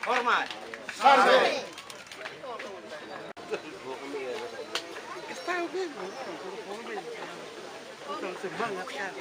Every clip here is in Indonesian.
Hormat. Sampai. Semangat kan.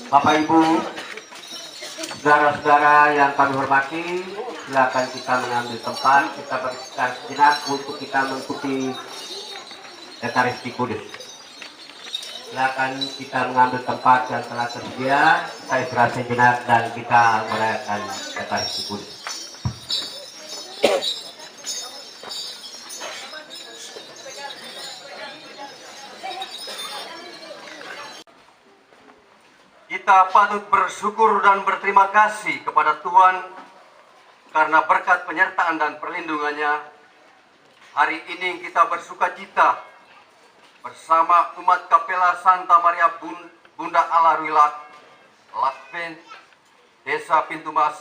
Bapak Ibu, saudara-saudara yang kami hormati, silakan kita mengambil tempat, kita beristirahat sejenak untuk kita mengikuti Ekaristi Kudus. Silakan kita mengambil tempat yang telah tersedia, kita istirahat sejenak dan kita merayakan Ekaristi Kudus. Kita patut bersyukur dan berterima kasih kepada Tuhan karena berkat penyertaan dan perlindungannya. Hari ini kita bersuka cita bersama umat Kapela Santa Maria Bunda Allah Ruilak, Lakpen, Desa Pintu Mas,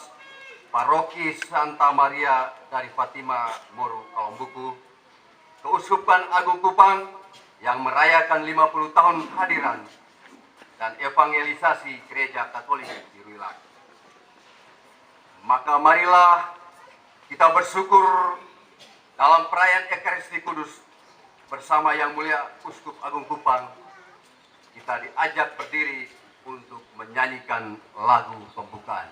Paroki Santa Maria dari Fatima Moru Kalombuku, Keuskupan Agung Kupang yang merayakan 50 tahun kehadiran dan evangelisasi Gereja Katolik di Ruilak. Maka marilah kita bersyukur dalam perayaan Ekaristi Kudus bersama Yang Mulia Uskup Agung Kupang. Kita diajak berdiri untuk menyanyikan lagu pembukaan.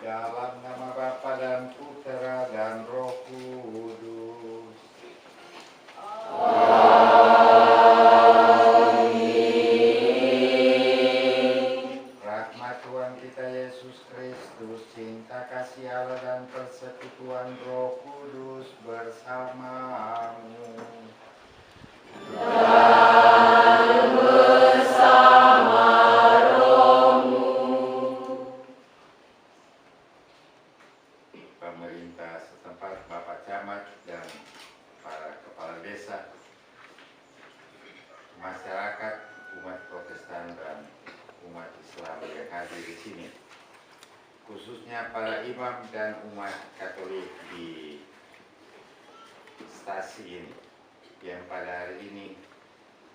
Dalam nama Bapa dan Putera dan Roh Kudus. Amin. Rahmat Tuhan kita Yesus Kristus, cinta kasih Allah dan persekutuan Roh Kudus bersamamu. Pemerintah setempat, Bapak Camat dan para kepala desa, masyarakat, umat Protestan dan umat Islam yang hadir di sini, khususnya para imam dan umat Katolik di stasi ini yang pada hari ini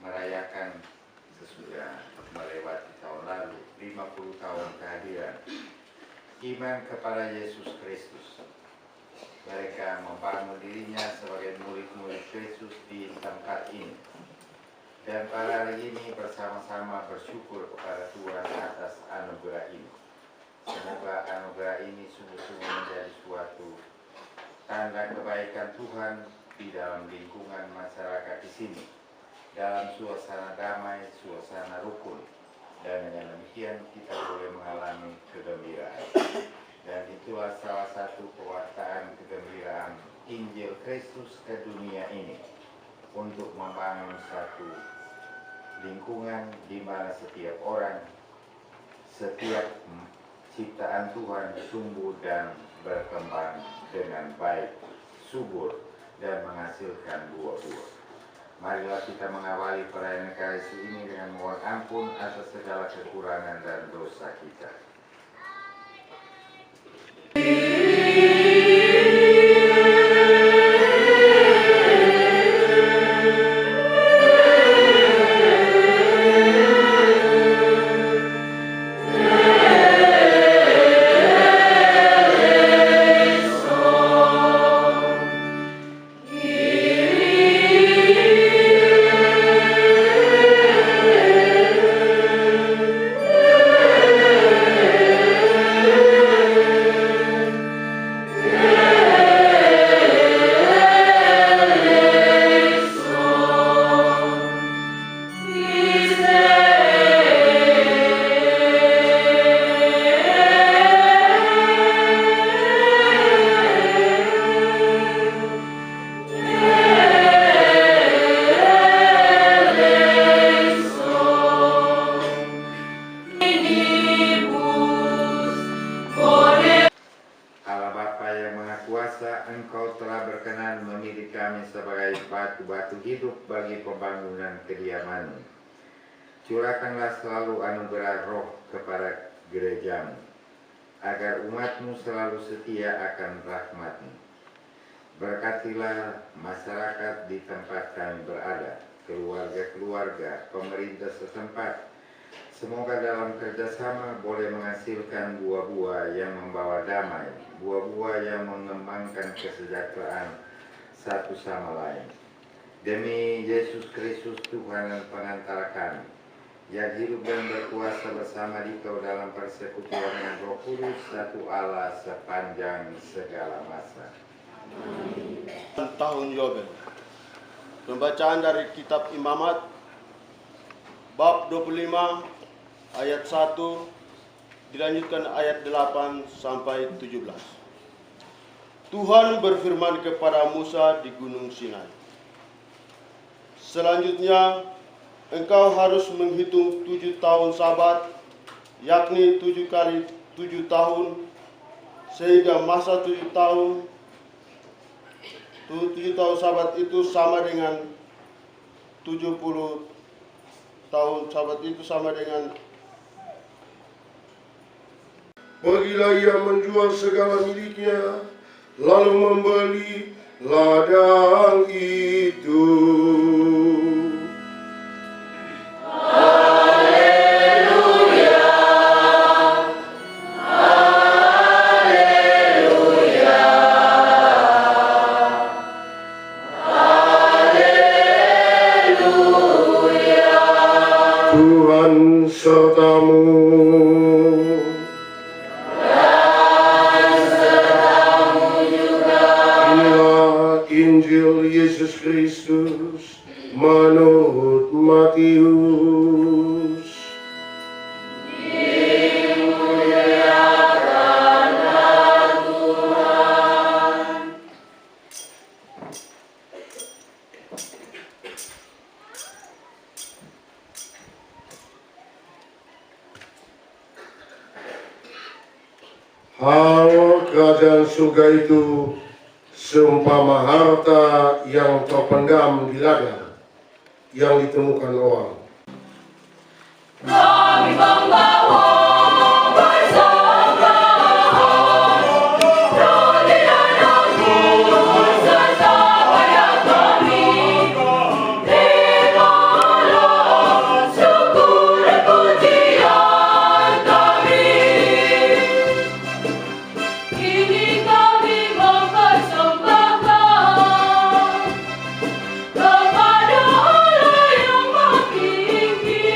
merayakan sesudah melewati tahun lalu 50 tahun kehadiran iman kepada Yesus Kristus. Mereka membangun dirinya sebagai murid-murid Yesus di tempat ini. Dan pada hari ini bersama-sama bersyukur kepada Tuhan atas anugerah ini. Semoga anugerah ini sungguh-sungguh menjadi suatu tanda kebaikan Tuhan di dalam lingkungan masyarakat di sini. Dalam suasana damai, suasana rukun. dan dengan demikian kita boleh mengalami kegembiraan. Dan itulah salah satu pewartaan kegembiraan Injil Kristus ke dunia ini, untuk membangun satu lingkungan di mana setiap orang, setiap ciptaan Tuhan tumbuh dan berkembang dengan baik, subur, dan menghasilkan buah-buah. Marilah kita mengawali perayaan Ekaristi ini dengan mohon ampun atas segala kekurangan dan dosa kita. Engkau telah berkenan memilih kami sebagai batu-batu hidup bagi pembangunan kediaman-Mu. Curahkanlah selalu anugerah roh kepada gereja-Mu, agar umat-Mu selalu setia akan rahmat-Mu. Berkatilah masyarakat di tempat kami berada, keluarga-keluarga, pemerintah setempat. Semoga dalam kerjasama boleh menghasilkan buah-buah yang membawa damai, buah-buah yang mengembangkan kesejahteraan satu sama lain. Demi Yesus Kristus Tuhan dan pengantara kami, yang hidup dan berkuasa bersama Dikau dalam persekutuan dengan Roh Kudus, satu Allah sepanjang segala masa. Tahun Yobel. Pembacaan dari kitab Imamat bab 25 ayat 1 dilanjutkan ayat 8 sampai 17. Tuhan berfirman kepada Musa di Gunung Sinai. Selanjutnya, engkau harus menghitung 7 tahun Sabat, yakni 7 kali 7 tahun, sehingga masa 7 tahun Sabat itu sama dengan 70 tahun Sabat itu sama dengan. Pergilah ia menjual segala miliknya, lalu membeli ladang itu. Tuhan sertamu. Inilah Injil Yesus Kristus menurut Matius. Hal kerajaan surga itu seumpama harta yang terpendam di ladang yang ditemukan orang. Kami membawa bersama roti dan anggur serta payah kami. Terimalah syukur dan pujian kami. Kini kami mempersembahkan kepada Allah yang Maha Tinggi.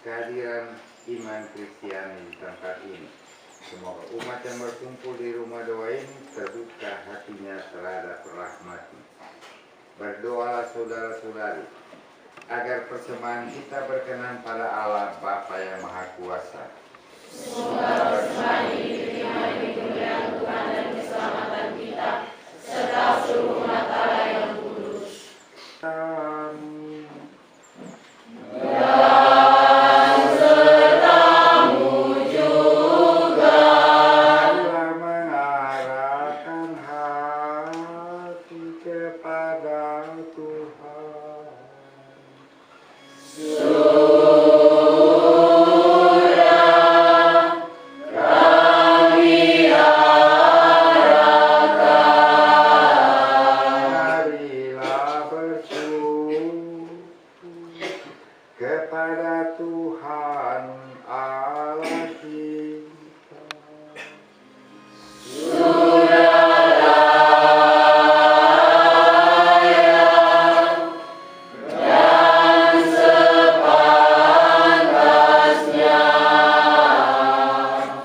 kehadiran iman Kristiani di tempat ini. Semoga umat yang berkumpul di rumah doa ini terbuka hatinya terhadap rahmat-Mu. Berdoalah saudara-saudari, agar persembahan kita berkenan pada Allah Bapa yang Maha Kuasa. Semoga persembahan ini diterima demi kemuliaan Tuhan dan keselamatan kita, serta seluruh umat Allah yang kudus. Amin. Dan sertamu juga. Marilah mengarahkan hati kepada Tuhan. Marilah bersyukur kepada Tuhan Allah kita.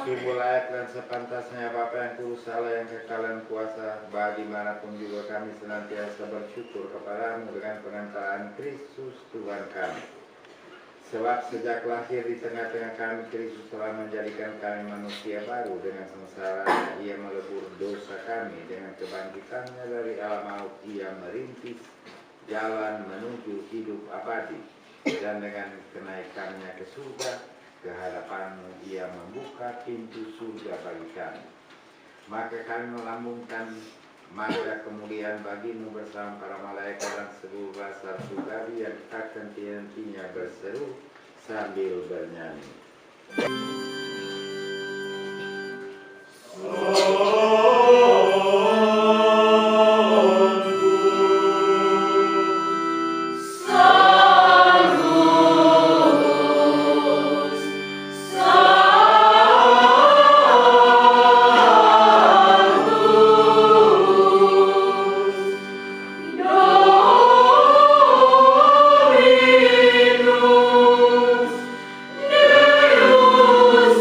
Sungguh layak dan sepantasnya Bapa yang kudus, Allah yang kekal dan kuasa, dimanapun juga kami senantiasa bersyukur kepadamu dengan pengantaran Kristus Tuhan kami. Sebab sejak lahir di tengah-tengah kami, Kristus telah menjadikan kami manusia baru. Dengan sengsara Ia melebur dosa kami, dengan kebangkitannya dari alam maut Ia merintis jalan menuju hidup abadi, dan dengan kenaikannya ke surga, ke hadapan-Mu Ia membuka pintu surga bagi kami. Maka kami melambungkan maka kemuliaan bagi-Mu bersama para malaikat dan seluruh bangsa surgawi yang tak henti-hentinya berseru sambil bernyanyi. Dominus, Deus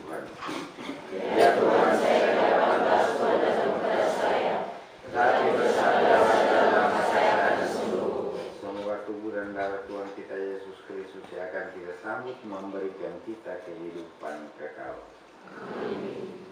Tuhan. Ya Tuhan, saya dapat bersuara kepada saya, tetapi bersabarlah saya akan sembuh. Semoga tubuh dan darah Tuhan kita Yesus Kristus yang akan kita sambut memberikan kita kehidupan kekal. Amin.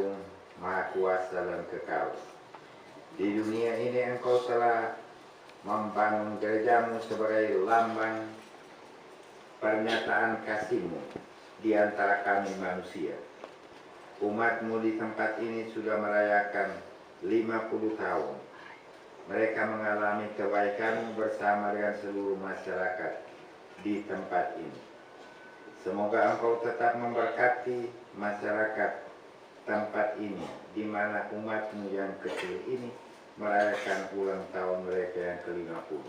agung, maha kuasa dan kekal. Di dunia ini Engkau telah membangun gerejamu sebagai lambang pernyataan kasih-Mu di antara kami manusia. Umat-Mu di tempat ini sudah merayakan 50 tahun. Mereka mengalami kebaikan bersama dengan seluruh masyarakat di tempat ini. Semoga Engkau tetap memberkati masyarakat tempat ini, di mana umat-Mu yang kecil ini merayakan ulang tahun mereka yang ke-50.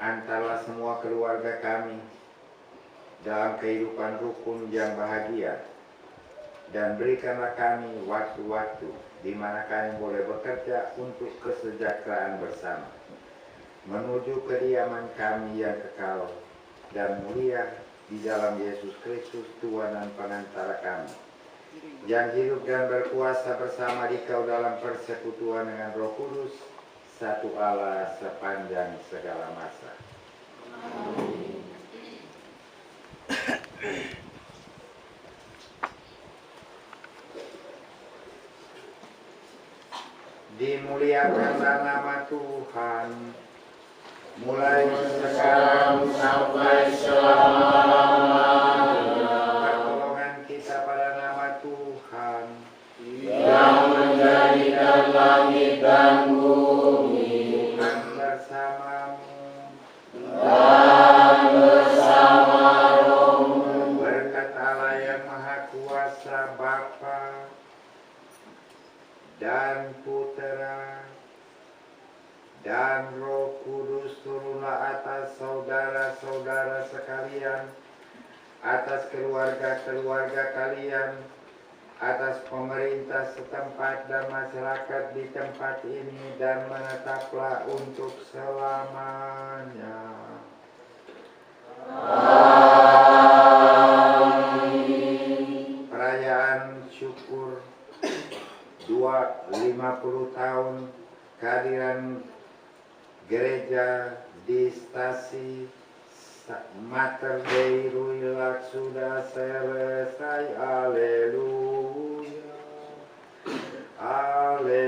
Antarlah semua keluarga kami dalam kehidupan rukun yang bahagia, dan berikanlah kami waktu-waktu di mana kami boleh bekerja untuk kesejahteraan bersama, menuju kediaman kami yang kekal dan mulia di dalam Yesus Kristus, Tuhan dan Pengantara kami, yang hidup dan berkuasa bersama Dikau dalam persekutuan dengan Roh Kudus, satu Allah sepanjang segala masa. Dimuliakanlah nama Tuhan, mulai sekarang sampai selama-lamanya. Pertolongan kita pada nama Tuhan yang menjadikan langit dan bumi, Tuhan bersamamu dan bersama rohmu. Berkat Allah yang Maha Kuasa, Bapa dan Putera dan Roh Kudus turunlah atas saudara-saudara sekalian, atas keluarga-keluarga kalian, atas pemerintah setempat dan masyarakat di tempat ini, dan menetaplah untuk selamanya. Amin. Perayaan syukur 50 tahun kehadiran gereja di stasi Mater Dei Ruilak sudah selesai. Haleluya, haleluya.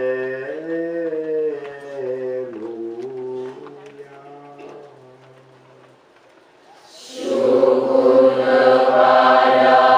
Syukur kepada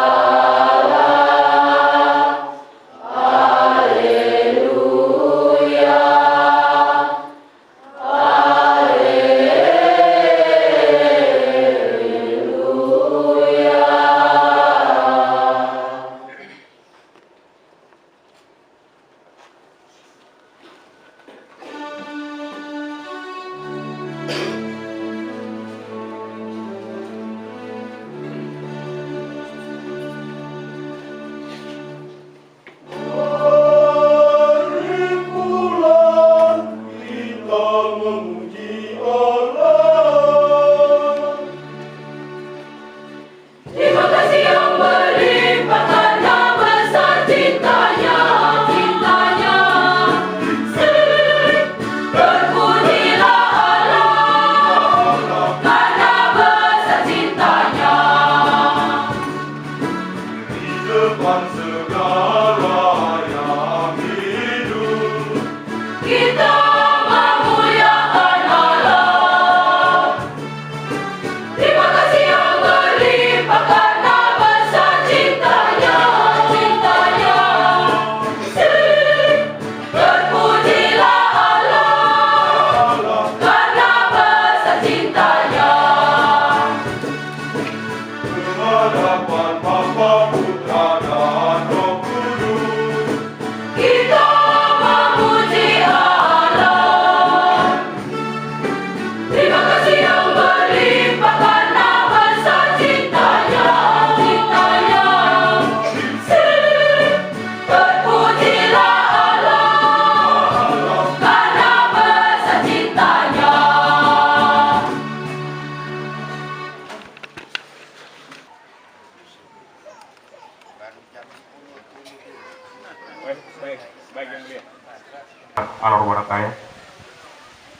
Alor Warataya,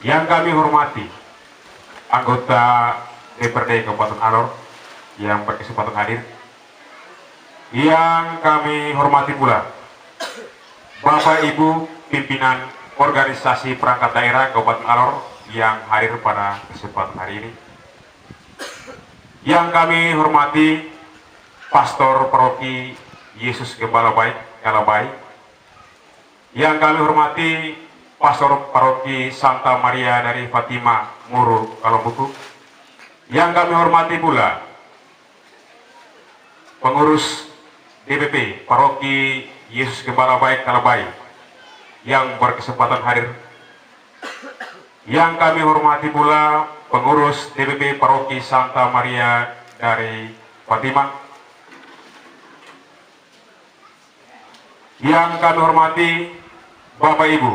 yang kami hormati anggota DPRD Kabupaten Alor yang berkesempatan hadir, Yang kami hormati pula Bapak Ibu pimpinan organisasi perangkat daerah Kabupaten Alor yang hadir pada kesempatan hari ini. Yang kami hormati Pastor Paroki Yesus Gembala Baik Kalabai. Yang kami hormati Pastor Paroki Santa Maria dari Fatima Muru Kalombuku. Yang kami hormati pula pengurus DPP Paroki Yesus Gembala Baik Kalabai yang berkesempatan hadir. Yang kami hormati pula pengurus DPP Paroki Santa Maria dari Fatima. Yang kami hormati Bapak Ibu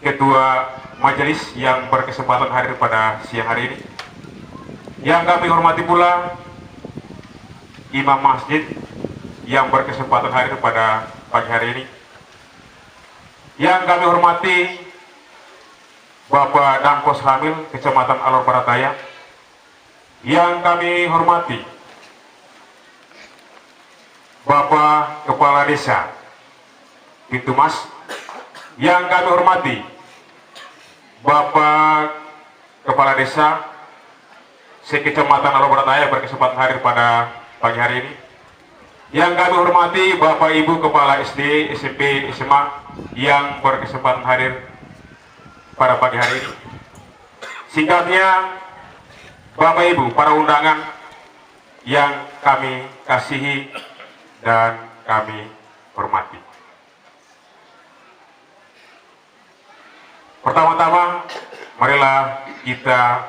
Ketua Majelis yang berkesempatan hadir pada siang hari ini. Yang kami hormati pula Imam Masjid yang berkesempatan hadir pada pagi hari ini. Yang kami hormati Bapak Dangkos Hamil Kecamatan Alor Barat Daya. Yang kami hormati Bapak Kepala Desa Pintu Mas. Yang kami hormati Bapak Kepala Desa Sekecamatan Alor Barat Daya berkesempatan hadir pada pagi hari ini. Yang kami hormati Bapak Ibu Kepala SD, SMP, SMA yang berkesempatan hadir pada pagi hari ini. Singkatnya, Bapak Ibu para undangan yang kami kasihi dan kami hormati. Pertama-tama, marilah kita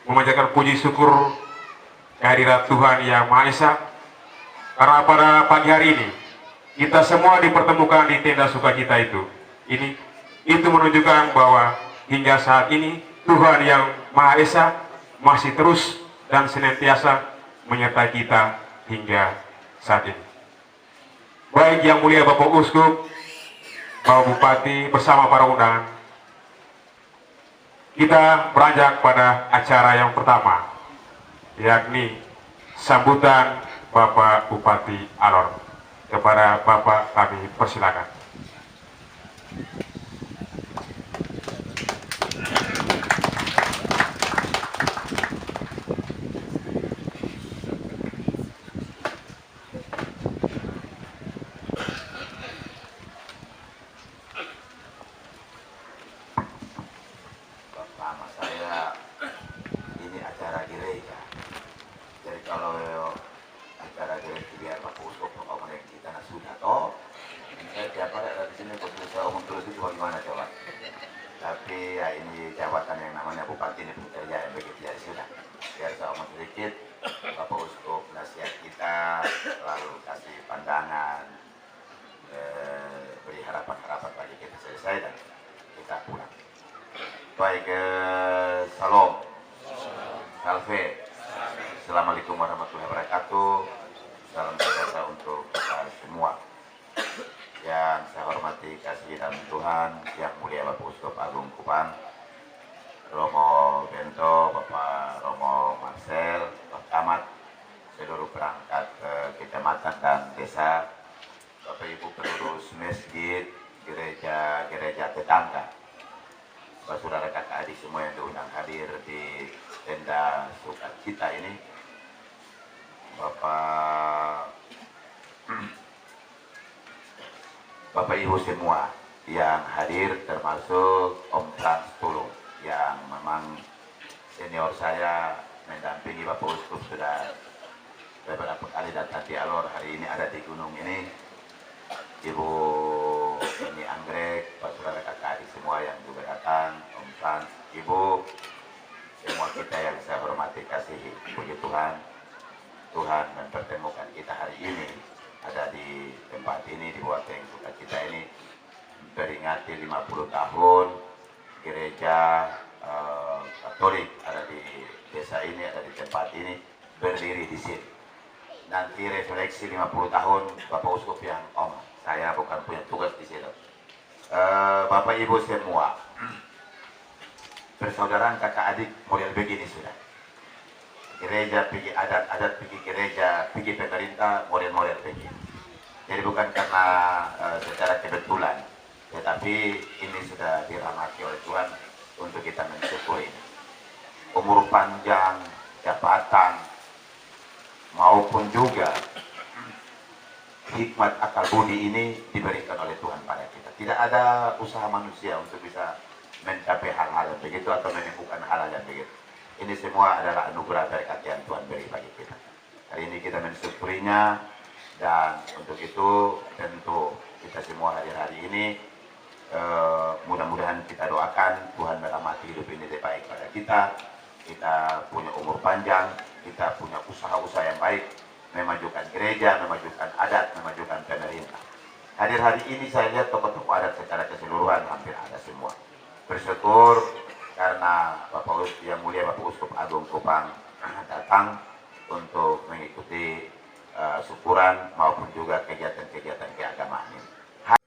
memanjatkan puji syukur kehadirat Tuhan Yang Maha Esa, karena pada pagi hari ini kita semua dipertemukan di tenda sukacita itu. Itu menunjukkan bahwa hingga saat ini Tuhan Yang Maha Esa masih terus dan senantiasa menyertai kita hingga saat ini. Baik Yang Mulia Bapak Uskup, Bapak Bupati bersama para undangan, kita beranjak pada acara yang pertama, yakni sambutan Bapak Bupati Alor. Kepada Bapak kami persilakan. Pertama saya, ini acara gereja. Jadi kalau acara gereja biar Pak Uskup ngomongin kita sudah toh. Saya tiap hari ada di sini terus saya omong terus itu bagaimana coba. Tapi ya ini jabatan yang namanya Bupati ini bekerja yang begitu ya sudah. Biar saya omong sedikit, Bapak Uskup nasihat kita, lalu kasih pandangan, beri harapan-harapan bagi kita selesai dan kita pulang. Baik, salam, salve, assalamualaikum warahmatullahi wabarakatuh. Salam sejahtera untuk kita semua. Yang saya hormati kasih dan Tuhan Yang Mulia Bapak Uskup Agung Kupang, Romo Bento, Bapak Romo Marcel, Pak Camat, seluruh perangkat kecamatan dan desa, Bapak Ibu pengurus masjid, gereja tetangga, saudara kakak adik semua yang diundang hadir di tenda sukacita ini, Bapak Ibu semua yang hadir, termasuk Om Frans Tulung yang memang senior saya mendampingi Bapak Uskup sudah beberapa kali datang di Alor. Hari ini ada di gunung ini. Ibu ini Anggrek, Pak saudara kakak adik semua yang juga datang, Om Frans, Ibu, semua kita yang saya hormati kasihi. Puji Tuhan, Tuhan mempertemukan kita hari ini ada di tempat ini, di bawah teng sukacita ini, memperingati 50 tahun gereja Katolik ada di desa ini, ada di tempat ini, berdiri di sini. Nanti refleksi 50 tahun Bapak Uskup yang saya bukan punya tugas di situ. Bapak Ibu semua, persaudaraan kakak adik model begini sudah. gereja, pergi adat-adat, pergi gereja, pergi pemerintah, model-model pergi. Jadi bukan karena secara kebetulan, tetapi ini sudah dirahmati oleh Tuhan untuk kita mensyukuri. Umur panjang, jabatan, maupun juga hikmat akal budi ini diberikan oleh Tuhan pada kita. Tidak ada usaha manusia untuk bisa mencapai hal-hal yang begitu atau menemukan hal-hal yang begitu. Ini semua adalah anugerah berkat yang Tuhan beri bagi kita. Hari ini kita mensyukurinya, dan untuk itu tentu kita semua hadir hari ini, mudah-mudahan kita doakan Tuhan merahmati hidup ini lebih baik pada kita. Kita punya umur panjang, kita punya usaha-usaha yang baik, memajukan gereja, memajukan adat, memajukan pemerintah. Hadir hari ini saya lihat tokoh-tokoh adat secara keseluruhan hampir ada semua. Bersyukur karena Bapak yang mulia Bapak Uskup Agung Kupang datang untuk mengikuti syukuran maupun juga kegiatan-kegiatan keagamaan ini.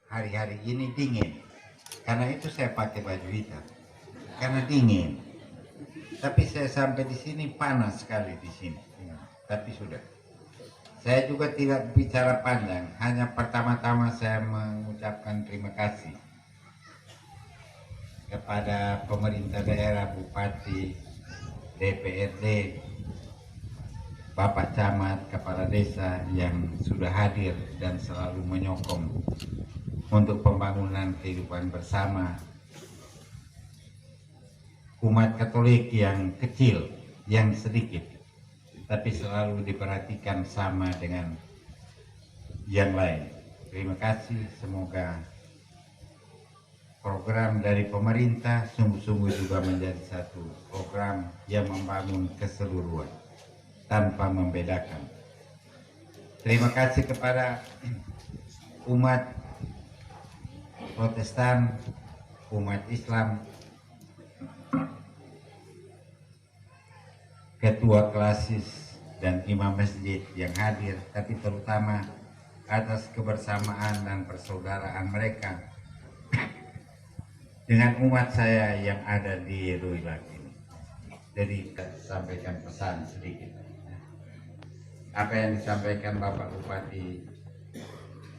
Hari-hari ini dingin, karena itu saya pakai baju hitam, karena dingin. Tapi saya sampai di sini panas sekali di sini. Tapi sudah. Saya juga tidak bicara panjang, hanya pertama-tama saya mengucapkan terima kasih kepada pemerintah daerah, Bupati, DPRD, Bapak Camat, Kepala Desa yang sudah hadir dan selalu menyokong untuk pembangunan kehidupan bersama umat Katolik yang kecil, yang sedikit, tapi selalu diperhatikan sama dengan yang lain. Terima kasih, semoga program dari pemerintah sungguh-sungguh juga menjadi satu program yang membangun keseluruhan tanpa membedakan. Terima kasih kepada umat Protestan, umat Islam, ketua klasis dan imam masjid yang hadir, tapi terutama atas kebersamaan dan persaudaraan mereka dengan umat saya yang ada di Ruilat ini. Jadi sampaikan pesan sedikit. Apa yang disampaikan Bapak Bupati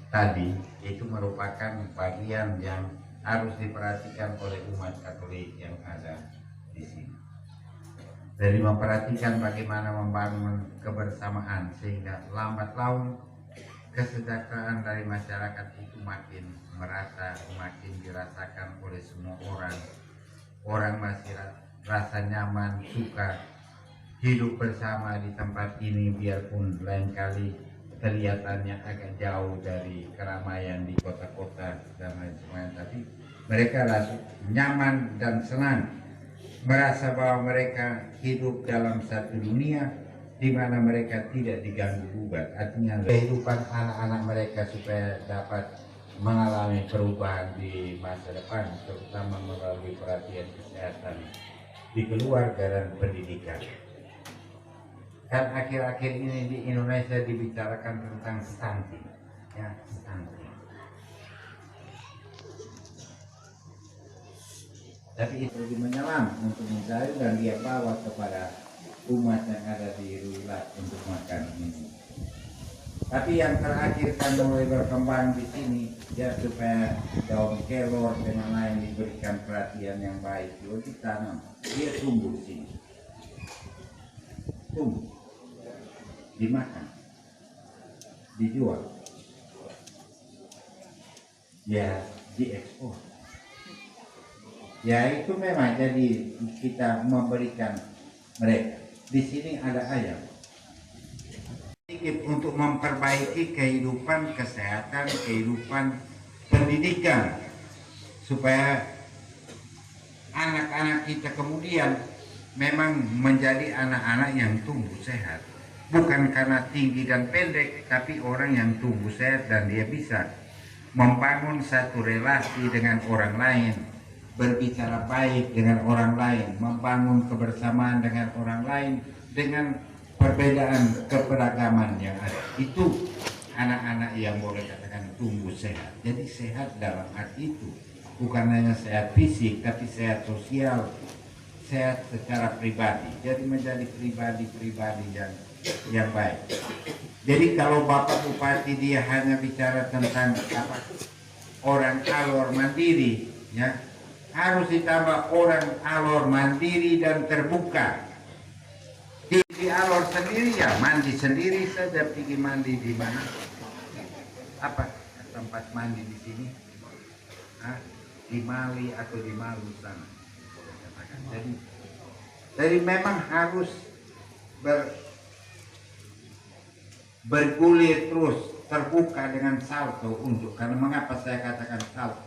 tadi itu merupakan bagian yang harus diperhatikan oleh umat Katolik yang ada di sini. Dari memperhatikan bagaimana membangun kebersamaan sehingga lambat laun kesejahteraan dari masyarakat itu makin merata, makin dirasakan oleh semua orang. Orang masih rasa nyaman, suka hidup bersama di tempat ini, biarpun lain kali kelihatannya agak jauh dari keramaian di kota-kota dan lain sebagainya, tapi mereka rasa nyaman dan senang, merasa bahwa mereka hidup dalam satu dunia di mana mereka tidak diganggu gugat. Artinya kehidupan anak-anak mereka supaya dapat mengalami perubahan di masa depan, terutama melalui perhatian kesehatan di keluarga dan pendidikan. Kan akhir-akhir ini di Indonesia dibicarakan tentang stunting, ya, stunting. Tapi itu menyelam untuk mencari dan dia bawa kepada umat yang ada di Ruilat untuk makan ini. Tapi yang terakhir kan mulai berkembang di sini, ya, supaya daun kelor dengan lain diberikan perhatian yang baik, juga ditanam, dia tumbuh di sini, tumbuh, dimakan, dijual, ya diekspor. Ya itu memang jadi kita memberikan mereka. Di sini ada ayam. Untuk memperbaiki kehidupan kesehatan, kehidupan pendidikan, supaya anak-anak kita kemudian memang menjadi anak-anak yang tumbuh sehat. Bukan karena tinggi dan pendek, tapi orang yang tumbuh sehat dan dia bisa membangun satu relasi dengan orang lain, berbicara baik dengan orang lain, membangun kebersamaan dengan orang lain dengan perbedaan keberagaman yang ada. Itu anak-anak yang boleh katakan tumbuh sehat. Jadi sehat dalam arti itu bukan hanya sehat fisik, tapi sehat sosial, sehat secara pribadi, jadi menjadi pribadi yang baik. Jadi kalau Bapak Bupati dia hanya bicara tentang orang Alor mandiri, ya harus ditambah orang Alor mandiri dan terbuka. Di Alor sendiri ya mandi sendiri saja, pergi mandi di mana? Tempat mandi di sini? Di Mali atau di Malu sana. Jadi memang harus bergulir terus, terbuka dengan salto untuk, karena mengapa saya katakan salto?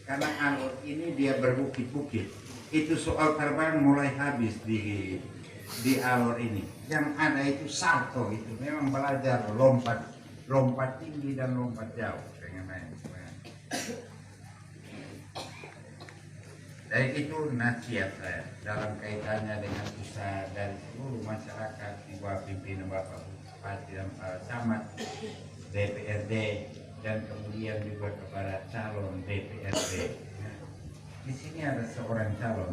Karena Alor ini dia berbukit-bukit. Itu soal terbang mulai habis di Alor ini. Yang ada itu salto, itu memang belajar lompat tinggi dan lompat jauh dengan main. Dari itu nasihat saya dalam kaitannya dengan usaha dari seluruh masyarakat di bawah pimpinan Bapak Bupati dan para camat, DPRD, dan kemudian juga kepada calon DPRD. Di sini ada seorang calon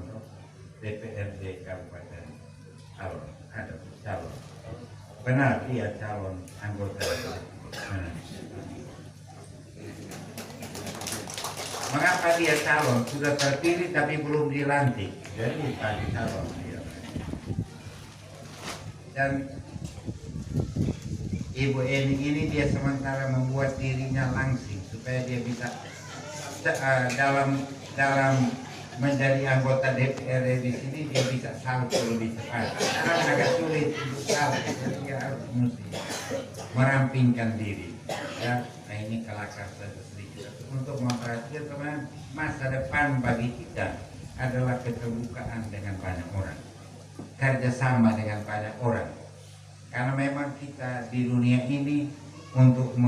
DPRD Kabupaten Alor, ada calon. Benar dia calon anggota. Mengapa dia calon? Sudah terpilih tapi belum dilantik. Jadi tadi calon dia. Dan Ibu Eni ini dia sementara membuat dirinya langsing supaya dia bisa dalam menjadi anggota DPR di sini dia bisa salto lebih cepat. Karena agak sulit untuk salto, jadi dia harus mesti merampingkan diri. Ya, nah ini kelakar saja sedikit. Untuk memperhatikan teman, masa depan bagi kita adalah keterbukaan dengan banyak orang, kerjasama dengan banyak orang. Karena memang kita di dunia ini untuk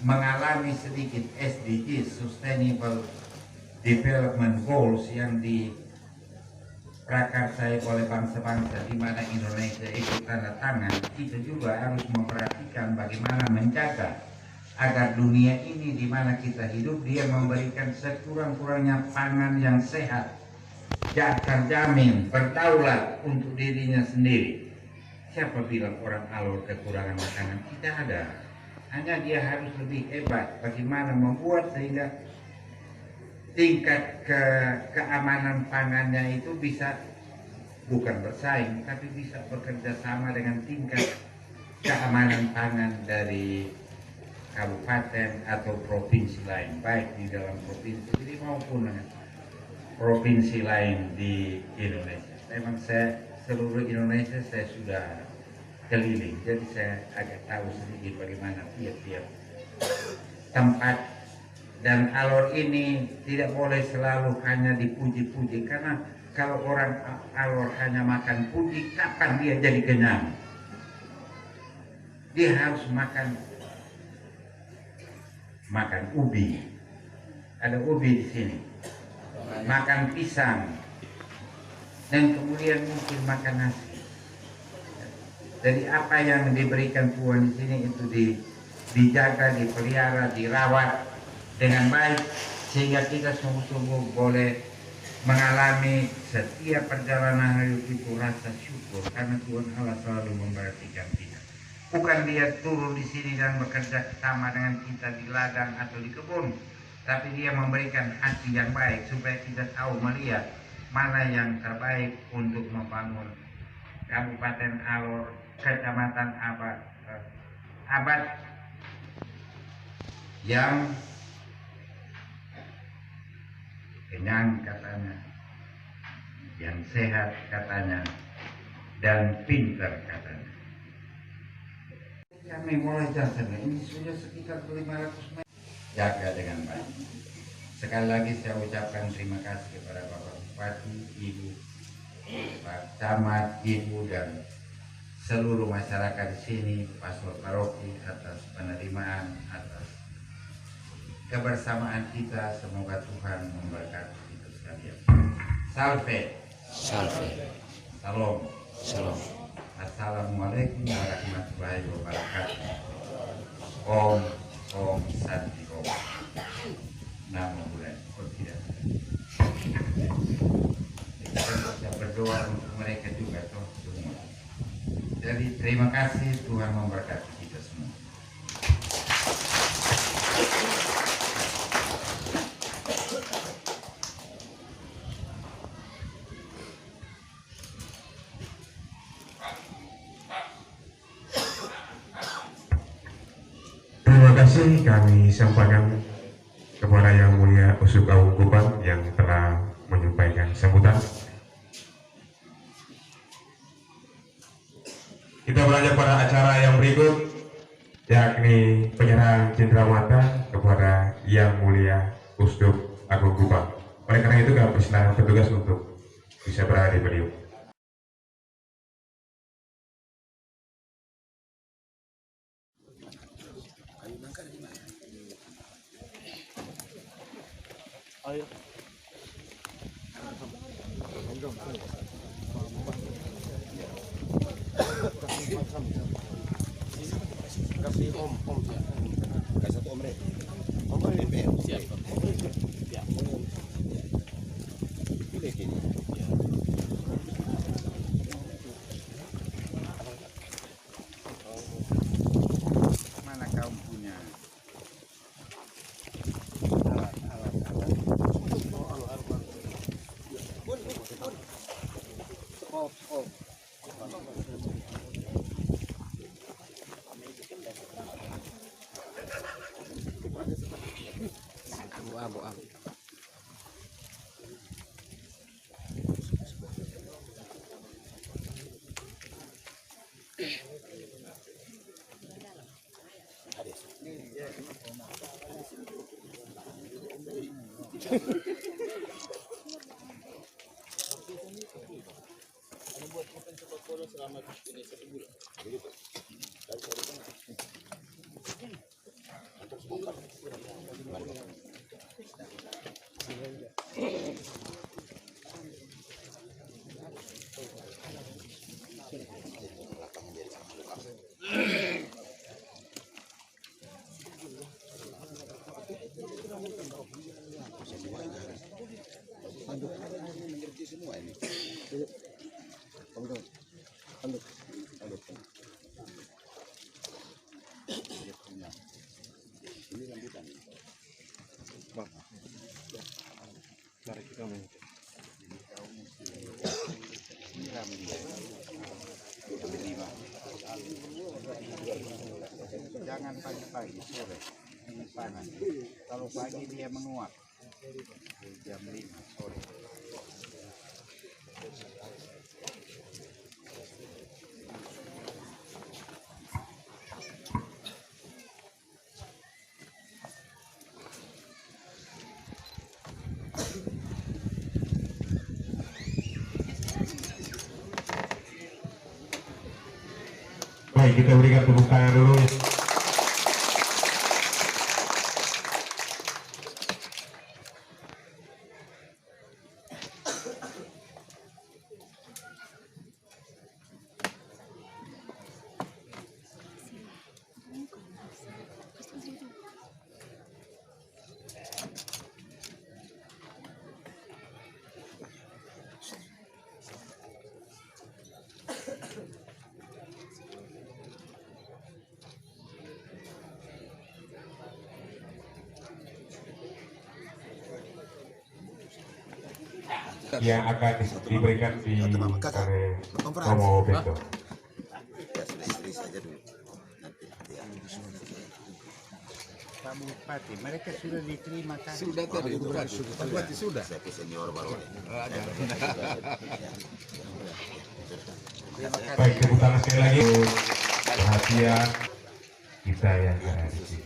mengalami sedikit SDG, Sustainable Development Goals, yang diprakarsai oleh bangsa-bangsa di mana Indonesia ikut tanda tangan. Kita juga harus memperhatikan bagaimana menjaga agar dunia ini di mana kita hidup dia memberikan sekurang-kurangnya pangan yang sehat, terjamin, berdaulat untuk dirinya sendiri. Siapa bilang orang Alor kekurangan makanan? Tidak ada. Hanya dia harus lebih hebat bagaimana membuat sehingga tingkat keamanan pangannya itu bisa bukan bersaing, tapi bisa bekerja sama dengan tingkat keamanan pangan dari kabupaten atau provinsi lain, baik di dalam provinsi ini maupun provinsi lain di Indonesia. Memang saya seluruh Indonesia saya sudah keliling, jadi saya agak tahu sedikit bagaimana tiap-tiap tempat. Dan Alor ini tidak boleh selalu hanya dipuji-puji, karena kalau orang Alor hanya makan puji, kapan dia jadi kenyang? Dia harus makan ubi, ada ubi di sini, makan pisang, dan kemudian mungkin makan nasi. Jadi apa yang diberikan Tuhan di sini itu dijaga, dipelihara, dirawat dengan baik, sehingga kita sungguh-sungguh boleh mengalami setiap perjalanan hidup itu rasa syukur karena Tuhan Allah selalu memperhatikan kita. Bukan dia turun di sini dan bekerja sama dengan kita di ladang atau di kebun, tapi dia memberikan hati yang baik supaya kita tahu melihat mana yang terbaik untuk membangun Kabupaten Alor, Kecamatan Abad yang kenyang katanya, yang sehat katanya, dan pintar katanya. Kami mulai jalan ini sudah sekitar 500 meter. Jaga dengan baik. Sekali lagi saya ucapkan terima kasih kepada Bapak Bupati, Ibu, Pak Camat, Ibu, dan seluruh masyarakat di sini, Pastor Paroki, atas penerimaan, atas kebersamaan kita. Semoga Tuhan memberkati kita sekalian. Salve. Salve. Salam. Salam. Assalamualaikum warahmatullahi wabarakatuh. Om Santi Om. Namo Buddhaya. Terima kasih, Tuhan memberkati kita semua. Terima kasih kami sampaikan kepada Yang Mulia Uskup Agung Kupang yang telah menyampaikan sambutan. Kita beranjak pada acara yang berikut, yakni penyerahan cendrawata kepada Yang Mulia Uskup Agung Kupang. Oleh karena itu kami persilakan petugas untuk bisa berada di podium. Ayo. Kasih om ya. Kasih satu om deh. Om BBM siap. Ya. Pilih gini. Mana kamu punya? Jangan pagi-pagi, sore ini panas. Kalau pagi dia menguap. Jam 5 sore. Baik, kita berikan tepuk tangan dulu. Yang akan diberikan oleh Romo Bento. Pak Bupati, mereka sudah diterima kan? Sudah tadi, Pak Bupati sudah. Senior baru. Baik, tepuk tangan sekali lagi. Perhatian kita yang ada di sini.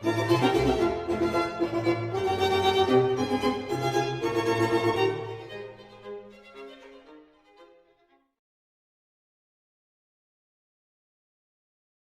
Thank you.